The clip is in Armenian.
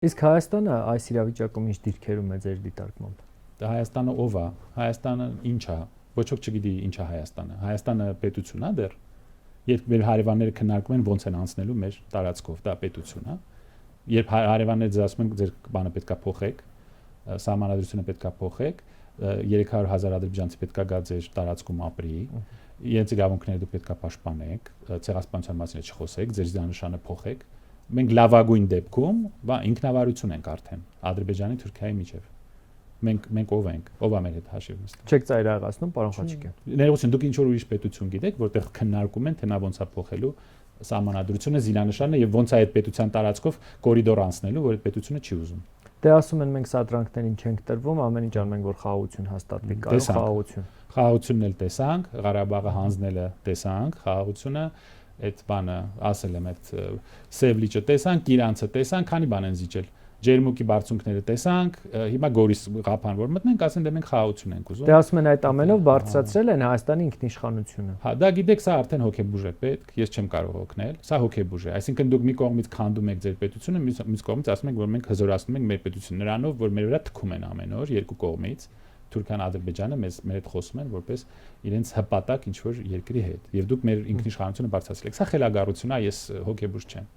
Իսկ Հայաստանը այս իրավիճակում ինչ դիրքերում է ձեր դիտարկմամբ։ Դա Հայաստանը ով է, Հայաստանը ինչ է, ոչ ոք չգիտի ինչ է Հայաստանը։ Հայաստանը պետություն է դեռ։ Երբ մեր հարևանները քննարկում են ոնց են անցնելու մեր տարածքով, դա պետություն է։ Երբ հարևանները ձեզ ասում են ձեր բանը պետքա փոխեք, սահմանադրությունը պետքա փոխեք, 300,000 ադրբեջանցի պետքա գա ձեր տարածքում ապրի, իրենց իրավունքները դուք պետքա պաշտպանեք, ցեղասպանության մասին չխոսեք, ձեր զինանշանը փոխեք։ Մենք լավագույն դեպքում, ինքնավարություն ենք արդեն Ադրբեջանի Թուրքիայի միջև։ Մենք ով ենք, ով է մեր հետ հաշիվ նստում։ Չեք ծայրահեղացնում, պարոն Խաչիկյան։ Ներողություն, դուք ինչ որ ուրիշ պետություն գիտեք, որտեղ քննարկում են, թե նա ոնց է փոխելու սահմանադրությունը, զինանշանը եւ ոնց է այդ պետության տարածքով կորիդոր անցնելու, որ այդ պետությունը չի ուզում։ Դե ասում են մենք սադրանքներին չենք տրվում, ամեն ինչ անում ենք, որ խաղաղություն հաստատվի, կարող խաղաղություն։ Խաղաղությունն էլ տեսանք, Ղարաբաղը հանձնելը տեսանք, խաղաղությունը այդ բանը ասել եմ, այդ սև լիճը տեսանք, Իրանցը տեսանք, քանի բան են զիջել։ Ջերմուկի բարձունքները տեսանք, հիմա Գորիս ղափան որ մտնենք, ասեն դե մենք խաղաղություն ենք ուզում։ Դե ասում են այդ ամենով բարձրացրել են Հայաստանի ինքնիշխանությունը։ Հա, դա գիտեք, սա արդեն հոգեբուժ է պետք, ես չեմ կարող օգնել, սա հոգեբուժ է։ Այսինքն դուք մի կողմից քանդում եք ձեր պետությունը, մյուս կողմից ասում եք, որ մենք հզորացնում ենք մեր պետությունը նրանով, որ մեր վրա թքում են ամեն օր երկու կողմից։ Թուրքիան, Ադրբեջանը մեր հետ խոսում են որպես իրենց հպատակ ինչ որ երկրի հետ։ Եվ դուք մեր ինքնիշխանությունը բարձրացրել եք։ Սա խելագարություն է, ես հոգեբուժ չեմ։